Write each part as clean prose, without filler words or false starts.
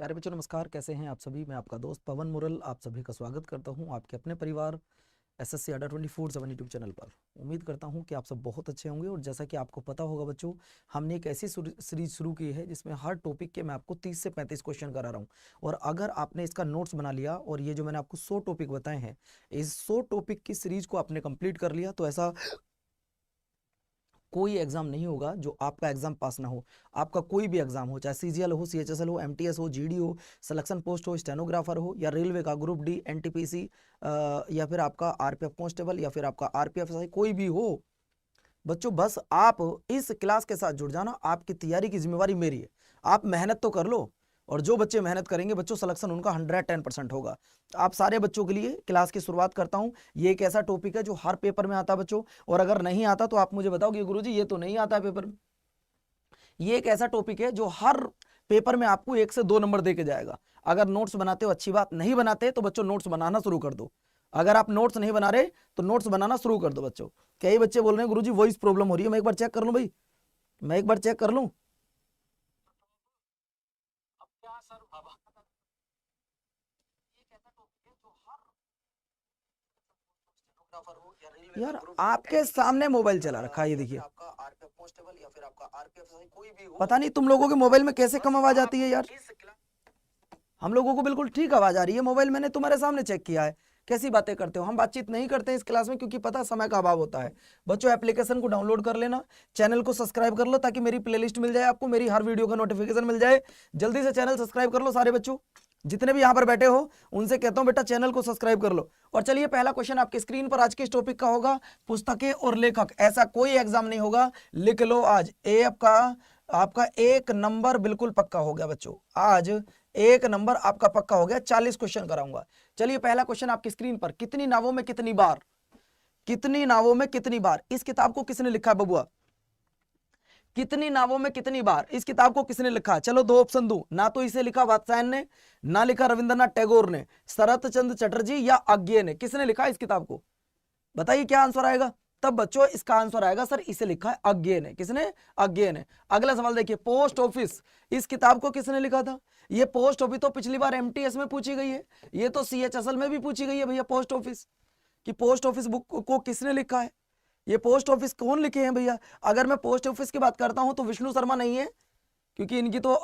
प्यारे बच्चों नमस्कार, कैसे हैं आप सभी। मैं आपका दोस्त पवन मुरल आप सभी का स्वागत करता हूं आपके अपने परिवार एसएससी अड्डा 24/7 यूट्यूब चैनल पर। उम्मीद करता हूं कि आप सब बहुत अच्छे होंगे। और जैसा कि आपको पता होगा बच्चों, हमने एक ऐसी सीरीज शुरू की है जिसमें हर टॉपिक के मैं आपको 30 से 35 क्वेश्चन करा रहा हूं। और अगर आपने इसका नोट्स बना लिया और ये जो मैंने आपको 100 टॉपिक बताए हैं, इस 100 टॉपिक की सीरीज को आपने कंप्लीट कर लिया तो ऐसा कोई एग्जाम नहीं होगा जो आपका एग्जाम पास ना हो। आपका कोई भी एग्जाम हो, चाहे सीजीएल हो, सीएचएसएल हो, एमटीएस हो, जीडी हो, सिलेक्शन पोस्ट हो, स्टेनोग्राफर हो, या रेलवे का ग्रुप डी, एनटीपीसी, या फिर आपका आरपीएफ कांस्टेबल, या फिर आपका आरपीएफ, कोई भी हो बच्चों, बस आप इस क्लास के साथ जुड़ जाना। आपकी तैयारी की जिम्मेवारी मेरी है। आप मेहनत तो कर लो, और जो बच्चे मेहनत करेंगे बच्चों, सिलेक्शन उनका 110% होगा। आप सारे बच्चों के लिए क्लास की शुरुआत करता हूं। ये एक ऐसा टॉपिक है जो हर पेपर में आता है बच्चों, और अगर नहीं आता तो आप मुझे बताओगे गुरुजी ये तो नहीं आता है पेपर में। ये एक ऐसा टॉपिक है जो हर पेपर में आपको 1 से 2 नंबर दे के जाएगा। अगर नोट्स बनाते हो अच्छी बात, नहीं बनाते तो बच्चों नोट्स बनाना शुरू कर दो। अगर आप नोट्स नहीं बना रहे तो नोट्स बनाना शुरू कर दो बच्चों। कई बच्चे बोल रहे हैं गुरुजी वॉइस प्रॉब्लम हो रही है, मैं एक बार चेक कर लूं भाई, मैं एक बार चेक कर लूं। यार आपके सामने मोबाइल चला रखा है, ये देखिए। पता नहीं तुम लोगों के मोबाइल में कैसे कम आवाज आती है यार। हम लोगों को बिल्कुल ठीक आवाज आ रही है। मोबाइल मैंने तुम्हारे सामने चेक किया है। कैसी बातें करते हो। हम बातचीत नहीं करते इस क्लास में क्योंकि पता समय का अभाव होता है। बच्चों एप्लीकेशन को डाउनलोड कर लेना, चैनल को सब्सक्राइब कर लो ताकि मेरी प्लेलिस्ट मिल जाए आपको, मेरी हर वीडियो का नोटिफिकेशन मिल जाए। जल्दी से चैनल सब्सक्राइब कर लो सारे बच्चों, जितने भी यहाँ पर बैठे हो उनसे कहता हूं बेटा चैनल को सब्सक्राइब कर लो। और चलिए पहला क्वेश्चन आपकी स्क्रीन पर आज के इस टॉपिक का होगा, पुस्तकें और लेखक। ऐसा कोई एग्जाम नहीं होगा, लिख लो आज। ए आपका आपका 1 नंबर बिल्कुल पक्का हो गया बच्चों। आज 1 नंबर आपका पक्का हो गया। 40 क्वेश्चन कराऊंगा। चलिए पहला क्वेश्चन आपकी स्क्रीन पर, कितनी नावों में कितनी बार, कितनी नावों में कितनी बार, इस किताब को किसने लिखा है बबुआ। कितनी नावों में कितनी बार, इस किताब को किसने लिखा। चलो 2 ऑप्शन दूं, ना तो इसे लिखा वात्स्यायन ने, ना लिखा रविंद्रनाथ टैगोर ने, शरत चंद्र चटर्जी या अज्ञे ने। किसने लिखा इस किताब को, बताइए क्या आंसर आएगा। तब बच्चों इसका आंसर आएगा सर इसे लिखा है अज्ञे ने। किसने, अज्ञे ने। अगला सवाल देखिए, पोस्ट ऑफिस, इस किताब को किसने लिखा था। ये पोस्ट ऑफिस तो पिछली बार एमटीएस में पूछी गई है, ये तो सीएचएसएल में भी पूछी गई है भैया। पोस्ट ऑफिस कि पोस्ट ऑफिस बुक को किसने लिखा है। ये पोस्ट ऑफिस कौन लिखे हैं भैया। अगर मैं पोस्ट ऑफिस की बात करता हूं तो विष्णु शर्मा नहीं है, क्योंकि इनकी तो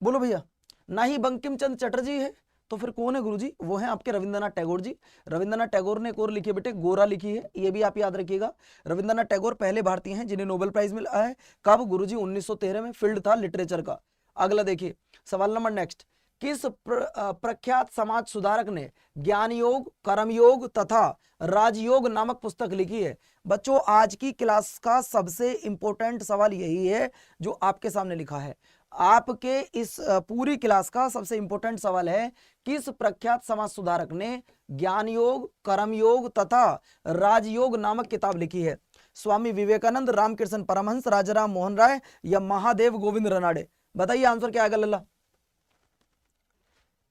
बोलो भैया, ना ही बंकिम चंद्र चटर्जी है। तो फिर कौन है गुरुजी, वो है आपके रविंद्रनाथ टैगोर जी। रविंद्रनाथ टैगोर ने एक और लिखी है बेटे, गोरा लिखी है, ये भी आप याद रखिएगा। रविंद्रनाथ टैगोर पहले भारतीय हैं जिन्हें नोबेल प्राइज मिला है। कब गुरुजी, 1913 में। फील्ड था लिटरेचर का। अगला देखिए सवाल नंबर नेक्स्ट, किस प्रख्यात समाज सुधारक ने ज्ञान योग, कर्म योग तथा राजयोग नामक पुस्तक लिखी है। बच्चों आज की क्लास का सबसे इंपॉर्टेंट सवाल यही है जो आपके सामने लिखा है। आपके इस पूरी क्लास का सबसे इंपॉर्टेंट सवाल है, किस प्रख्यात समाज सुधारक ने ज्ञान योग, कर्म योग तथा राजयोग नामक किताब लिखी है। स्वामी विवेकानंद, रामकृष्ण परमहंस, राजाराम मोहन राय या महादेव गोविंद रनाडे। बताइए आंसर क्या आएगा लल्ला।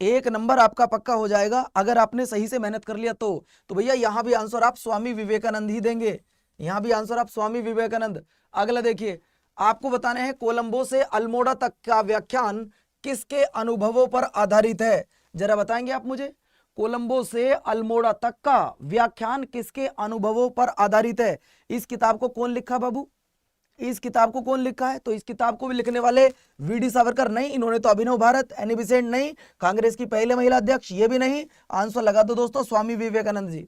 1 नंबर आपका पक्का हो जाएगा अगर आपने सही से मेहनत कर लिया तो भैया यहां भी आंसर आप स्वामी विवेकानंद ही देंगे। यहां भी आंसर आप स्वामी विवेकानंद। अगला देखिए, आपको बताने हैं कोलंबो से अल्मोड़ा तक का व्याख्यान किसके अनुभवों पर आधारित है। जरा बताएंगे आप मुझे, कोलंबो से अल्मोड़ा तक का व्याख्यान किसके अनुभवों पर आधारित है। इस किताब को कौन लिखा बाबू, इस किताब को कौन लिखा है। तो इस किताब को भी लिखने वाले वीडी सावरकर नहीं, इन्होंने तो अभिनव भारत, एनी बेसेंट नहीं, कांग्रेस की पहले महिला अध्यक्ष ये भी नहीं। आंसर लगा दो दोस्तों, स्वामी विवेकानंद जी।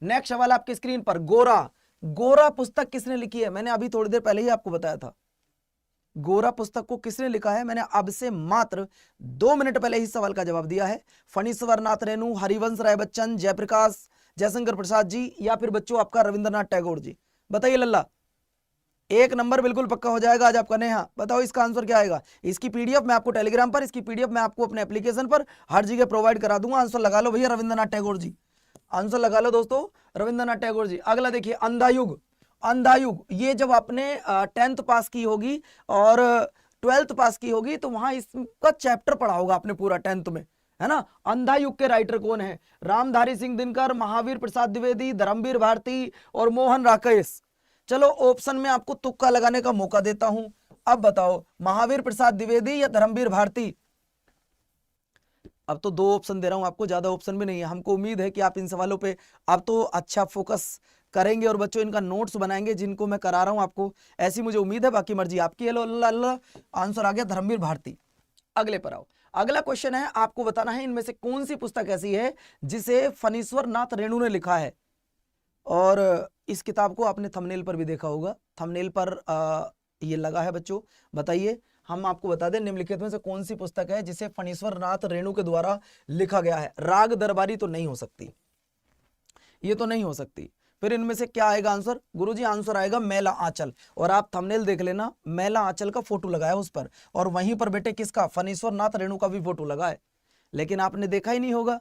नेक्स्ट सवाल आपकी स्क्रीन पर, गोरा, गोरा पुस्तक किसने लिखी है। मैंने अभी थोड़ी देर पहले ही आपको बताया था, गोरा पुस्तक को किसने लिखा है। मैंने अब से मात्र 2 मिनट पहले ही सवाल का जवाब दिया है। फणीश्वर नाथ रेणु, हरिवंश राय बच्चन, जयप्रकाश, जयशंकर प्रसाद जी या फिर बच्चों आपका रविंद्रनाथ टैगोर जी। बताइए लल्ला, 1 नंबर बिल्कुल पक्का हो जाएगा आज आपका। नेहा बताओ इसका आंसर क्या आएगा। इसकी पीडीएफ मैं आपको टेलीग्राम पर, इसकी पीडीएफ मैं आपको अपने एप्लीकेशन पर हर जगह प्रोवाइड करा दूंगा। आंसर लगा लो भैया रविंद्रनाथ टैगोर जी। आंसर लगा लो दोस्तों, रविंद्रनाथ टैगोर जी। अगला देखिए, अंधायुग, अंधायुग ये जब आपने 10th पास की होगी और 12th पास की होगी तो वहां इसका चैप्टर पढ़ा होगा आपने पूरा 10th में, है ना। अंधायुग के राइटर कौन है। रामधारी सिंह दिनकर, महावीर प्रसाद द्विवेदी, धर्मवीर भारती और मोहन राकेश। चलो ऑप्शन में आपको तुक्का लगाने का मौका देता हूं। अब बताओ, महावीर प्रसाद द्विवेदी या धर्मवीर भारती? अब तो 2 ऑप्शन दे रहा हूं आपको, ज्यादा ऑप्शन भी नहीं है। हमको उम्मीद है कि आप इन सवालों पे अब तो अच्छा फोकस करेंगे और बच्चों इनका नोट्स बनाएंगे जिनको मैं करा रहा हूं आपको, ऐसी मुझे उम्मीद है, बाकी मर्जी आपकी है। लो अल्लाह, आंसर आ गया धर्मवीर भारती। अगले पर आओ, अगला क्वेश्चन है, आपको बताना है इनमें से कौन सी पुस्तक ऐसी है जिसे फणीश्वर नाथ रेणु ने लिखा है। और इस किताब को आपने थंबनेल पर भी देखा होगा, थंबनेल पर ये लगा है बच्चों। बताइए, हम आपको बता दें निम्नलिखित में से कौन सी पुस्तक है जिसे फणीश्वर नाथ रेणु के द्वारा लिखा गया है। राग दरबारी तो नहीं हो सकती, ये तो नहीं हो सकती। फिर इनमें से क्या आएगा आंसर? गुरुजी आंसर आएगा मैला आंचल। और आप थंबनेल देख लेना, मैला आंचल का फोटो लगा है उस पर, और वहीं पर बेटे किसका? फणीश्वर नाथ रेणु का भी फोटो लगा है। लेकिन आपने देखा ही नहीं होगा,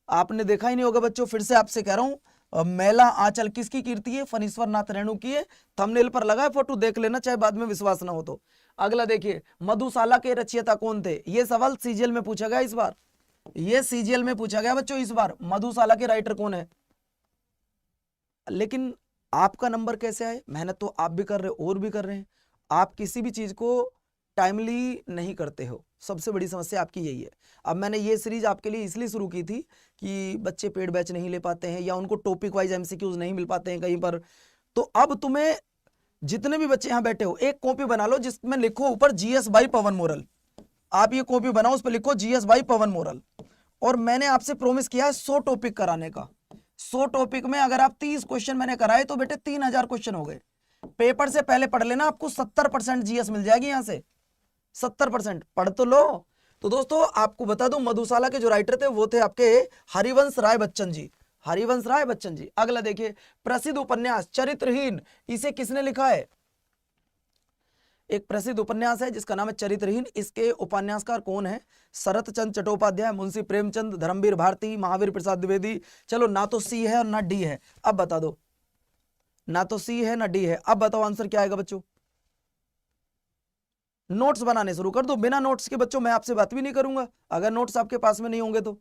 आपने देखा ही नहीं होगा बच्चों। फिर से आपसे कह रहा हूं, मैला आंचल किसकी कीर्ति है? फणीश्वर नाथ रेणु की है। थंबनेल पर लगा है फोटो, देख लेना, चाहे बाद में विश्वास ना हो तो। अगला देखिए, मधुशाला के रचयिता कौन थे? ये सवाल सीजीएल में पूछा गया इस बार, ये सीजीएल में पूछा गया बच्चों इस बार, मधुशाला के राइटर कौन है। लेकिन आपका नंबर कैसे आए? मेहनत तो आप भी कर रहे हो और भी कर रहे हैं, आप किसी भी चीज को टाइमली नहीं करते हो, सबसे बड़ी समस्या आपकी यही है। अब मैंने ये सीरीज आपके लिए इसलिए शुरू की थी कि बच्चे पेड बैच नहीं ले पाते हैं या उनको टॉपिक वाइज एमसीक्यूज नहीं मिल पाते हैं कहीं पर। तो अब तुम्हें जितने भी बच्चे यहां बैठे हो, एक कॉपी बना लो जिसमें लिखो ऊपर जीएस बाई पवन मोरल। आप ये कॉपी बनाओ, उस पर लिखो जीएस बाई पवन मोरल। और मैंने आपसे प्रॉमिस किया है 100 टॉपिक कराने का। 100 टॉपिक में अगर आप 30 क्वेश्चन मैंने कराए तो बेटे 3000 क्वेश्चन हो गए। पेपर से पहले पढ़ लेना, आपको 70% जीएस मिल जाएगी यहां से। 70% पढ़ तो लो। तो दोस्तों आपको बता दूं, मधुशाला के जो राइटर थे वो थे आपके हरिवंश राय बच्चन जी, हरिवंश राय बच्चन जी। अगला देखिए, प्रसिद्ध उपन्यास चरित्रहीन, इसे किसने लिखा है? एक प्रसिद्ध उपन्यास है जिसका नाम है चरित्रहीन, इसके उपन्यासकार कौन है? शरत चंद्र चट्टोपाध्याय, मुंशी प्रेमचंद, धर्मवीर भारती, महावीर प्रसाद द्विवेदी। चलो, ना तो सी है और ना डी है, अब बता दो। ना तो सी है ना डी है, अब बताओ आंसर क्या आएगा बच्चों? नोट्स बनाने शुरू कर दो। बिना नोट्स के बच्चों मैं आपसे बात भी नहीं करूंगा अगर नोट्स आपके पास में नहीं होंगे तो।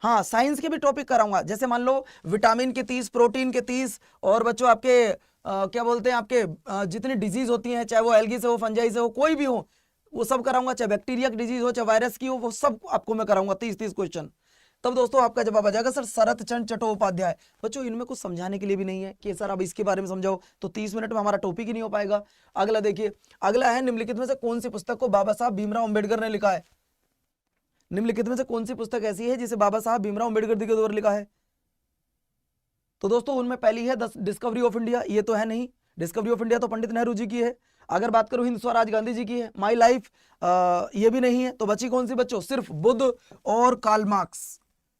हाँ, साइंस के भी टॉपिक कराऊंगा, जैसे मान लो विटामिन के 30, प्रोटीन के 30, और बच्चों आपके क्या बोलते हैं, आपके जितनी डिजीज होती हैं, चाहे वो एल्गी से हो, फंजाई से हो, कोई भी हो, वो सब कराऊंगा। चाहे बैक्टीरिया की डिजीज हो, चाहे वायरस की हो, वो सब आपको मैं कराऊंगा 30-30 क्वेश्चन। तब दोस्तों आपका जवाब आ जाएगा सर शरत चंद्र चट्टोपाध्याय। बच्चों इनमें कुछ समझाने के लिए भी नहीं है कि सर अब इसके बारे में समझाओ, तो 30 मिनट में हमारा टॉपिक ही नहीं हो पाएगा। अगला देखिए, अगला है, निम्नलिखित में से कौन सी पुस्तक को बाबा साहब भीमराव अम्बेडकर ने लिखा है? निम्नलिखित में से कौन सी पुस्तक ऐसी है जिसे बाबा साहब भीमराव अम्बेडकर जी के द्वारा लिखा है? तो दोस्तों उनमें पहली है द डिस्कवरी ऑफ इंडिया, ये तो है नहीं, डिस्कवरी ऑफ इंडिया तो पंडित नेहरू जी की है। अगर बात करूं हिंद स्वराज गांधी जी की है। माई लाइफ ये भी नहीं है। तो बची कौन सी बच्चों? सिर्फ बुद्ध और कार्ल मार्क्स,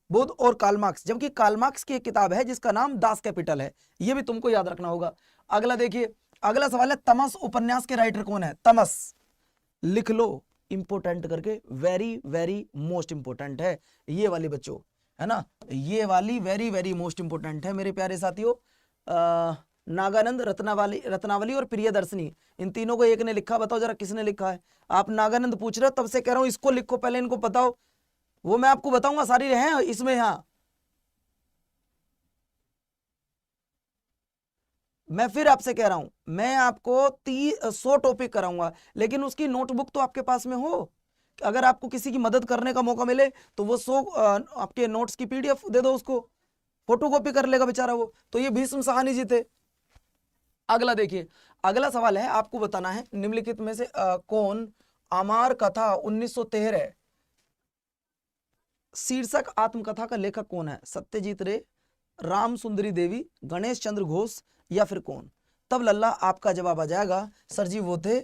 बुद्ध और कार्ल मार्क्स, जबकि कार्ल मार्क्स की एक किताब है जिसका नाम दास कैपिटल है, ये भी तुमको याद रखना होगा। अगला देखिए, अगला सवाल है, तमस उपन्यास के राइटर कौन है? तमस लिख लो इंपोर्टेंट करके, वेरी वेरी मोस्ट इंपोर्टेंट है ये वाली बच्चों, है ना, ये वाली वेरी वेरी मोस्ट इंपोर्टेंट है मेरे प्यारे साथियों। नागानंद, रत्नावली और प्रियदर्शनी, इन तीनों को एक ने लिखा, बताओ जरा किसने लिखा है? आप नागानंद पूछ रहे हो, तब से कह रहा हूं इसको लिखो, पहले इनको बताओ, वो मैं आपको बताऊंगा, सारी हैं इसमें। हाँ, मैं फिर आपसे कह रहा हूं, मैं आपको 100 टॉपिक कराऊंगा, लेकिन उसकी नोटबुक तो आपके पास में हो। अगर आपको किसी की मदद करने का मौका मिले तो वो 100 आपके नोट्स की पीडीएफ दे दो उसको, फोटोकॉपी कर लेगा बेचारा वो। तो ये भीष्म साहनी जी थे। अगला देखिए, अगला सवाल है, आपको बताना है निम्नलिखित में से कौन अमर कथा 1913 शीर्षक आत्मकथा का लेखक कौन है? सत्यजीत रे, राम सुंदरी देवी, गणेश चंद्र घोष, या फिर कौन? तब लल्ला आपका जवाब आ जाएगा सर जी वो थे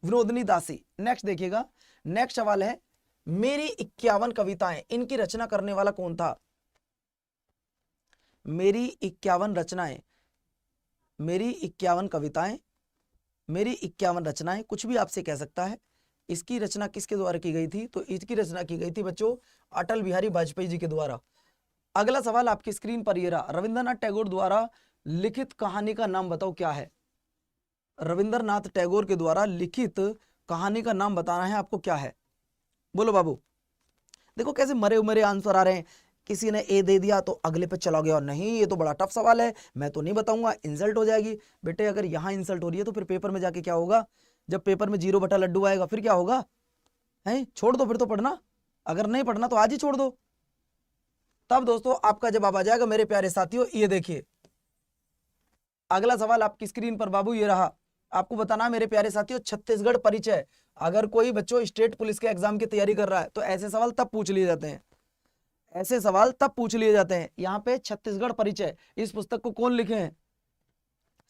विनोदनी दासी। नेक्स्ट देखिएगा, नेक्स्ट सवाल है, मेरी 51 कविताएं, इनकी रचना करने वाला कौन था? मेरी 51 रचनाएं, मेरी 51 कविताएं, मेरी 51 रचनाएं, कुछ भी आपसे कह सकता है। इसकी रचना किसके द्वारा की गई थी? तो इसकी रचना की गई थी बच्चों अटल बिहारी वाजपेयी जी के द्वारा। अगला सवाल आपकी स्क्रीन पर ये रहा, रविंद्रनाथ टैगोर द्वारा लिखित कहानी का नाम बताओ क्या है? रविंद्रनाथ टैगोर के द्वारा लिखित कहानी का नाम बताना है आपको, क्या है? बोलो बाबू। देखो कैसे मरे उमरे आंसर आ रहे हैं, किसी ने ए दे दिया तो अगले पे चला गया, नहीं ये तो बड़ा टफ सवाल है, मैं तो नहीं बताऊंगा, इंसल्ट हो जाएगी। बेटे अगर यहाँ इंसल्ट हो रही है तो फिर पेपर में जाके क्या होगा? जब पेपर में 0 बटा लड्डू आएगा फिर क्या होगा? है छोड़ दो फिर तो पढ़ना, अगर नहीं पढ़ना तो आज ही छोड़ दो। तब दोस्तों आपका जवाब आ जाएगा मेरे प्यारे साथियों। ये देखिए अगला सवाल आपकी स्क्रीन पर बाबू ये रहा, आपको बताना मेरे प्यारे साथियों छत्तीसगढ़ परिचय। अगर कोई बच्चों स्टेट पुलिस के एग्जाम की तैयारी कर रहा है तो ऐसे सवाल तब पूछ लिए जाते हैं, ऐसे सवाल तब पूछ लिए जाते हैं। यहाँ पे छत्तीसगढ़ परिचय, इस पुस्तक को कौन लिखे हैं?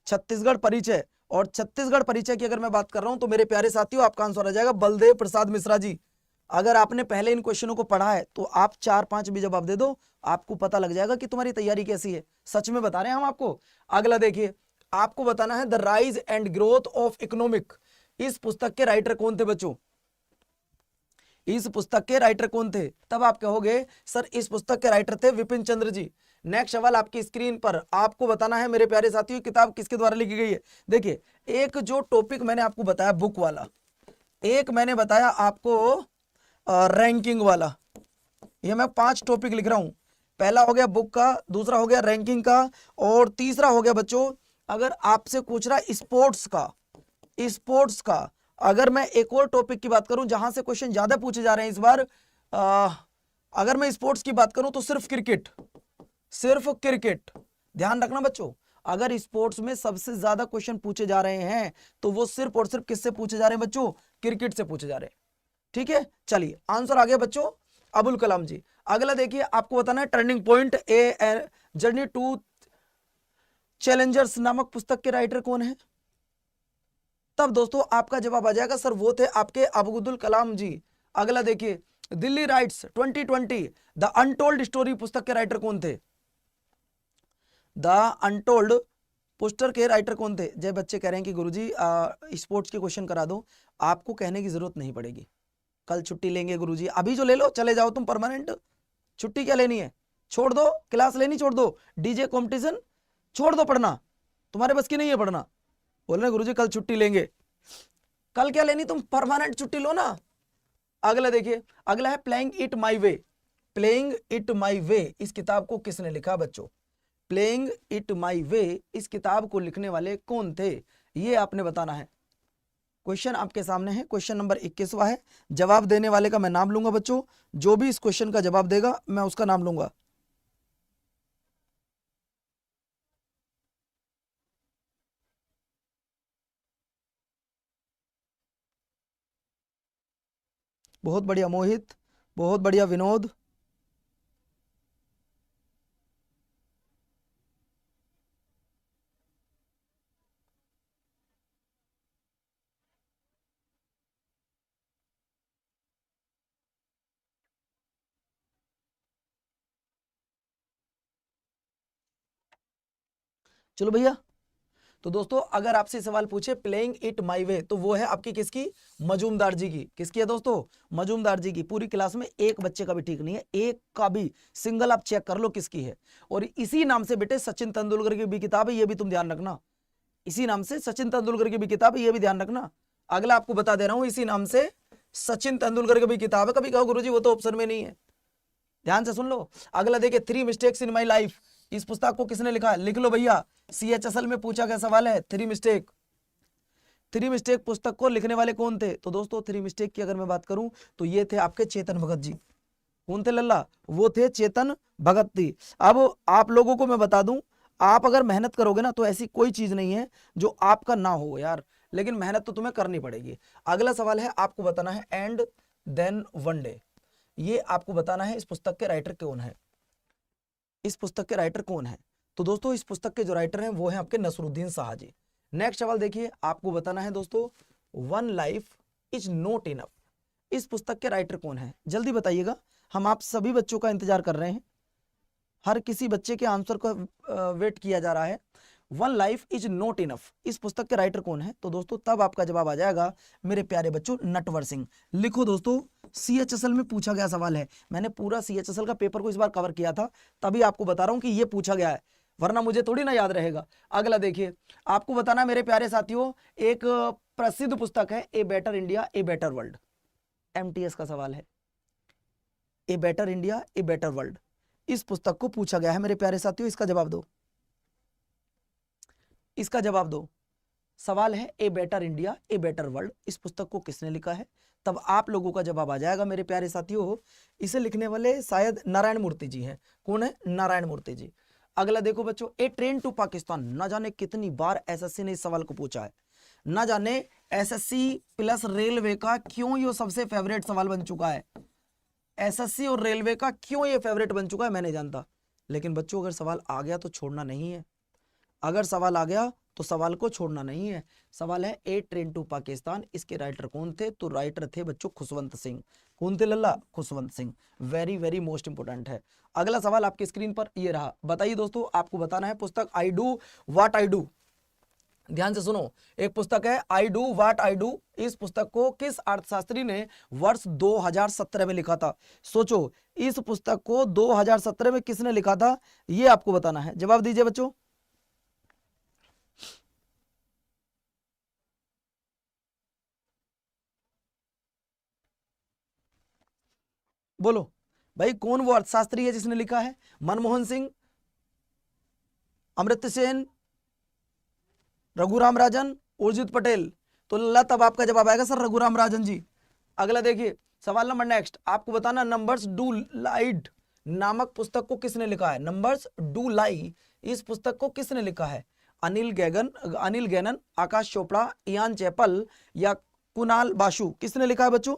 छत्तीसगढ़ परिचय। और छत्तीसगढ़ परिचय की अगर मैं बात कर रहा हूं तो मेरे प्यारे साथियों आपका आंसर आ जाएगा बलदेव प्रसाद मिश्रा जी। अगर आपने पहले इन क्वेश्चनों को पढ़ा है तो आप 4-5 भी जवाब दे दो, आपको पता लग जाएगा कि तुम्हारी तैयारी कैसी है। सच में बता रहे हैं हम आपको। अगला देखिए, आपको बताना है the rise and growth of economic. इस पुस्तक के राइटर कौन थे बच्चों? इस पुस्तक के राइटर कौन थे? तब आप कहोगे सर इस पुस्तक के राइटर थे विपिन चंद्र जी। नेक्स्ट सवाल आपकी स्क्रीन पर, आपको बताना है मेरे प्यारे साथियों किताब किसके द्वारा लिखी गई है। देखिए एक जो टॉपिक मैंने आपको बताया बुक वाला, एक मैंने बताया आपको रैंकिंग वाला, ये मैं 5 टॉपिक लिख रहा हूं। पहला हो गया बुक का, दूसरा हो गया रैंकिंग का, और तीसरा हो गया बच्चों अगर आपसे पूछ रहा स्पोर्ट्स का, स्पोर्ट्स का। अगर मैं एक और टॉपिक की बात करूं जहां से क्वेश्चन ज्यादा पूछे जा रहे हैं इस बार, अगर मैं स्पोर्ट्स की बात करूं तो सिर्फ क्रिकेट, सिर्फ क्रिकेट। ध्यान रखना बच्चों, अगर स्पोर्ट्स में सबसे ज्यादा क्वेश्चन पूछे जा रहे हैं तो वो सिर्फ और सिर्फ किससे पूछे जा रहे हैं बच्चों? क्रिकेट से पूछे जा रहे हैं। ठीक है, चलिए आंसर आ गया बच्चों अबुल कलाम जी। अगला देखिए, आपको बताना है turning point a journey to challengers नामक पुस्तक के राइटर कौन है? तब दोस्तों आपका जवाब आ जाएगा सर वो थे आपके अब्दुल कलाम जी। अगला देखिए, Delhi rights 2020 the untold story पुस्तक के राइटर कौन थे? द अनटोल्ड पुस्तक के राइटर कौन थे? जय बच्चे कह रहे हैं कि गुरुजी स्पोर्ट्स के क्वेश्चन करा दो, आपको कहने की जरूरत नहीं पड़ेगी। कल छुट्टी लेंगे गुरुजी, अभी जो ले लो चले जाओ तुम परमानेंट। छुट्टी क्या लेनी है, छोड़ दो, क्लास लेनी छोड़ दो, डीजे कंपटीशन छोड़ दो, पढ़ना तुम्हारे बस की नहीं है पढ़ना। बोल रहे गुरुजी कल छुट्टी लेंगे, कल क्या लेनी, तुम परमानेंट छुट्टी लो ना। अगला देखिए, अगला है playing it my way. Playing it my way इस किताब को किसने लिखा बच्चों? प्लेइंग इट माई वे इस किताब को लिखने वाले कौन थे, ये आपने बताना है। क्वेश्चन आपके सामने है, क्वेश्चन नंबर 21वां है। जवाब देने वाले का मैं नाम लूंगा बच्चों, जो भी इस क्वेश्चन का जवाब देगा मैं उसका नाम लूंगा। बहुत बढ़िया मोहित, बहुत बढ़िया विनोद। चलो भैया, तो दोस्तों अगर आपसे सवाल पूछे प्लेइंग इट माई वे तो वो है आपकी किसकी? मजूमदार जी की। किसकी है दोस्तों? मजूमदार जी की। पूरी क्लास में एक बच्चे का भी ठीक नहीं है, एक का भी सिंगल आप चेक कर लो किसकी है। और इसी नाम से बेटे सचिन तेंदुलकर की भी किताब है, ये भी तुम ध्यान रखना। इसी नाम से सचिन तेंदुलकर की भी किताब है, ये भी ध्यान रखना। अगला आपको बता दे रहा हूं, इसी नाम से सचिन तेंदुलकर की भी किताब है। कभी कहो गुरुजी वो तो ऑप्शन में नहीं है, ध्यान से सुन लो। अगला देखिए, 3 मिस्टेक्स इन माई लाइफ, इस पुस्तक को किसने लिखा? लिख लो भैया, CHSL में पूछा गया सवाल है। 3 मिस्टेक, 3 मिस्टेक पुस्तक को लिखने वाले कौन थे? तो दोस्तों 3 मिस्टेक की अगर मैं बात करूं तो ये थे आपके चेतन भगत जी। कौन थे लल्ला? वो थे चेतन भगत जी। अब आप लोगों को मैं बता दूं, आप अगर मेहनत करोगे ना तो ऐसी कोई चीज नहीं है जो आपका ना हो यार, लेकिन मेहनत तो तुम्हें करनी पड़ेगी। अगला सवाल है, आपको बताना है एंड देन वन डे, ये आपको बताना है इस पुस्तक के राइटर कौन है? इस पुस्तक के राइटर कौन है? तो दोस्तों इस पुस्तक के जो राइटर हैं वो हैं आपके नसरुद्दीन शाह जी। नेक्स्ट सवाल देखिए, आपको बताना है दोस्तों one life is not enough, इस पुस्तक के राइटर कौन है? जल्दी बताइएगा, हम आप सभी बच्चों का इंतजार कर रहे हैं, हर किसी बच्चे के आंसर का वेट किया जा रहा है। One life is not enough इस पुस्तक के राइटर कौन है? तो दोस्तों तब आपका जवाब आ जाएगा मेरे प्यारे बच्चों नटवर सिंह। लिखो दोस्तों, CHSL में पूछा गया सवाल है, मैंने पूरा CHSL का पेपर को इस बार कवर किया था, तभी आपको बता रहा हूं कि ये पूछा गया है, वरना मुझे थोड़ी ना याद रहेगा। अगला देखिए, आपको बताना मेरे प्यारे साथियों, एक प्रसिद्ध पुस्तक है a better India a better world, MTS का सवाल है। A better India a better world, इस पुस्तक को पूछा गया है मेरे प्यारे साथियों, इसका जवाब दो, इसका जवाब दो। सवाल है a better India a better world, इस पुस्तक को किसने लिखा है? तब आप लोगों का जवाब आ जाएगा मेरे प्यारे साथियों। इसे लिखने वाले शायद नारायण मूर्ति जी हैं। कौन है? नारायण मूर्ति जी। अगला देखो बच्चों, ए ट्रेन टू पाकिस्तान, ना जाने कितनी बार एसएससी ने इस सवाल को पूछा है, ना जाने एसएससी प्लस रेलवे का क्यों ये सबसे फेवरेट सवाल बन चुका है। एसएससी और रेलवे का क्यों ये फेवरेट बन चुका है मैं नहीं जानता, लेकिन बच्चों अगर सवाल आ गया तो छोड़ना नहीं है, अगर सवाल आ गया तो सवाल को छोड़ना नहीं है। सवाल है ए ट्रेन टू पाकिस्तान, इसके राइटर कौन थे? तो राइटर थे बच्चों खुशवंत सिंह। कौन थे लल्ला? Khushwant Singh. Very very most important है। अगला सवाल आपकी स्क्रीन पर ये रहा। बताइए दोस्तों, आपको बताना है पुस्तक I do what I do. ध्यान से सुनो, एक पुस्तक है I do what I do, इस पुस्तक को किस अर्थशास्त्री ने वर्ष 2017 में लिखा था? सोचो, इस पुस्तक को 2017 में किसने लिखा था, ये आपको बताना है। जवाब दीजिए बच्चों। बोलो भाई, कौन वो अर्थशास्त्री है जिसने लिखा है? मनमोहन सिंह, अमर्त्य सेन, रघुराम राजन, उर्जित पटेल? तो लल्ला तब आपका जवाब आएगा सर रघुराम राजन जी। अगला देखिए सवाल नंबर नेक्स्ट, आपको बताना नंबर्स डू लाइड नामक पुस्तक को किसने लिखा है? नंबर्स डू लाई, इस पुस्तक को किसने लिखा है? अनिल गैनन, आकाश चोपड़ा, इयान चैपल या कुणाल बासु? किसने लिखा है बच्चों?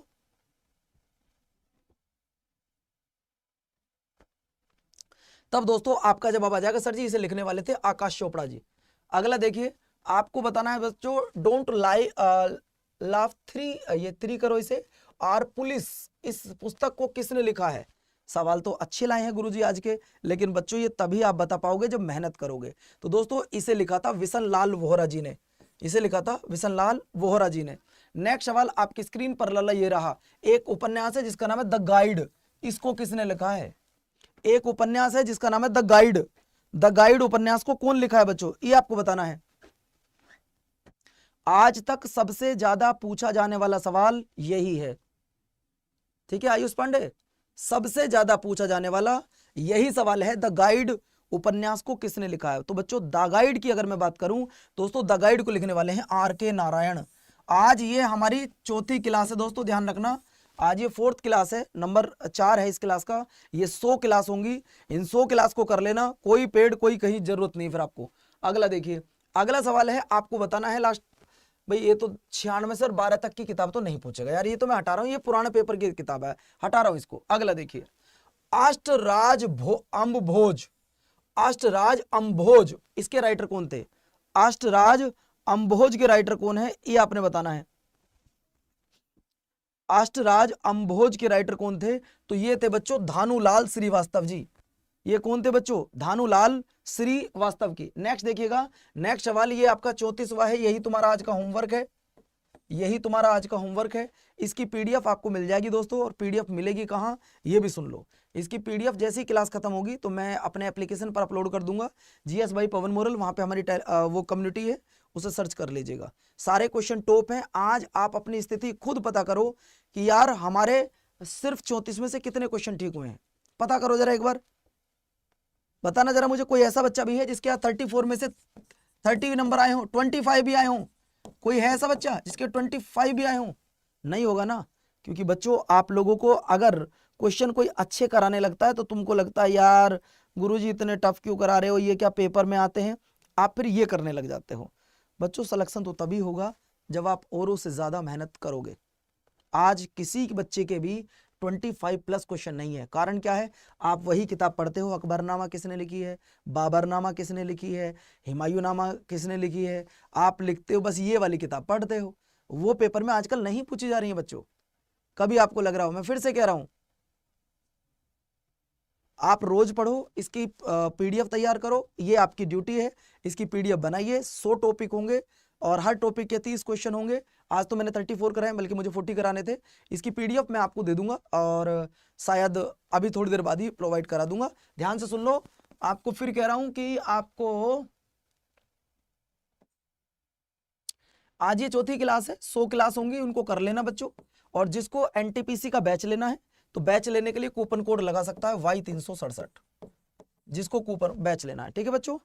तब दोस्तों आपका जवाब आ जाएगा सर जी इसे लिखने वाले थे आकाश चोपड़ा जी। अगला देखिए, आपको बताना है बच्चों डोंट लाई लाफ थ्री, ये थ्री करो इसे, और पुलिस, इस पुस्तक को किसने लिखा है? सवाल तो अच्छे लाए हैं गुरुजी आज के, लेकिन बच्चों ये तभी आप बता पाओगे जब मेहनत करोगे। तो दोस्तों इसे लिखा था विशन लाल वोहरा जी ने, इसे लिखा था विशन लाल वोहरा जी ने। नेक्स्ट सवाल आपकी स्क्रीन पर लल्ला ये रहा, एक उपन्यास है जिसका नाम है द गाइड, इसको किसने लिखा है? एक उपन्यास है जिसका नाम है द गाइड, द गाइड उपन्यास को कौन लिखा है बच्चों? ये आपको बताना है। आज तक सबसे ज्यादा पूछा जाने वाला सवाल यही है, ठीक है आयुष पांडे, सबसे ज्यादा पूछा जाने वाला यही सवाल है, द गाइड उपन्यास को किसने लिखा है? तो बच्चों द गाइड की अगर मैं बात करूं दोस्तों, द गाइड को लिखने वाले हैं आर के नारायण। आज ये हमारी चौथी क्लास है दोस्तों, ध्यान रखना, आज ये 4th क्लास है, नंबर 4 है इस क्लास का। ये 100 क्लास होंगी, इन 100 क्लास को कर लेना, कोई पेड कोई कहीं जरूरत नहीं फिर आपको। अगला देखिए, अगला सवाल है आपको बताना है लास्ट, भाई ये तो 96 से 12 तक की किताब तो नहीं पूछेगा यार, ये तो मैं हटा रहा हूं, ये पुराने पेपर की किताब है, हटा रहा हूं इसको। अगला देखिए, अष्टराज अम्भोज, अष्टराज अम्भोज इसके राइटर कौन थे? अष्टराज अम्भोज के राइटर कौन है ये आपने बताना है। अष्टराज अम्भोज के राइटर कौन थे? तो ये थे बच्चों धानुलाल श्रीवास्तव जी। ये कौन थे बच्चों? धानुलाल श्रीवास्तव की। नेक्स्ट देखिएगा, नेक्स्ट सवाल ये आपका 34वां है, यही तुम्हारा आज का होमवर्क है, यही तुम्हारा आज का होमवर्क है। इसकी पीडीएफ आपको मिल जाएगी दोस्तों, और पीडीएफ मिलेगी कहाँ ये भी सुन लो। इसकी पीडीएफ जैसी क्लास खत्म होगी तो मैं अपने एप्लीकेशन पर अपलोड कर दूंगा, जीएस बाई पवन मोरल, वहां पे हमारी वो कम्युनिटी है, उसे सर्च कर लीजिएगा। सारे क्वेश्चन टॉप हैं। आज आप अपनी स्थिति खुद पता करो कि यार हमारे सिर्फ 34 में से कितने क्वेश्चन ठीक हुए हैं, पता करो जरा एक बार, बताना जरा मुझे। कोई ऐसा बच्चा भी है जिसके यहाँ 34 में से 30 नंबर आए हों, 25 भी आए हों? कोई है ऐसा बच्चा जिसके 25 भी आए हों? नहीं होगा ना, क्योंकि बच्चों आप लोगों को अगर क्वेश्चन कोई अच्छे कराने लगता है तो तुमको लगता है यार गुरुजी इतने टफ क्यों करा रहे हो, ये क्या पेपर में आते हैं, आप फिर ये करने लग जाते हो। बच्चों सिलेक्शन तो तभी होगा जब आप औरों से ज्यादा मेहनत करोगे। आज किसी बच्चे के भी 25+ क्वेश्चन नहीं है, कारण क्या है? आप वही किताब पढ़ते हो, अकबरनामा किसने लिखी है, बाबरनामा किसने लिखी है, हुमायूंनामा किसने लिखी है, आप लिखते हो बस ये वाली किताब पढ़ते हो, वो पेपर में आजकल नहीं पूछी जा रही है बच्चों। कभी आपको लग रहा हो, मैं फिर से कह रहा हूं, आप रोज पढ़ो, इसकी पीडीएफ तैयार करो, ये आपकी ड्यूटी है, इसकी पीडीएफ बनाइए। 100 टॉपिक होंगे और हर टॉपिक के 30 क्वेश्चन होंगे। आज तो मैंने 34 कराए, बल्कि मुझे 40 कराने थे। इसकी पीडीएफ मैं आपको दे दूंगा और शायद अभी थोड़ी देर बाद ही प्रोवाइड करा दूंगा। ध्यान से सुन लो, आपको फिर कह रहा हूं कि आपको आज ये चौथी क्लास है, 100 क्लास होंगी, उनको कर लेना बच्चों। और जिसको एनटीपीसी का बैच लेना है तो बैच लेने के लिए कूपन कोड लगा सकता है Y367, जिसको कूपन बैच लेना है। ठीक है बच्चों।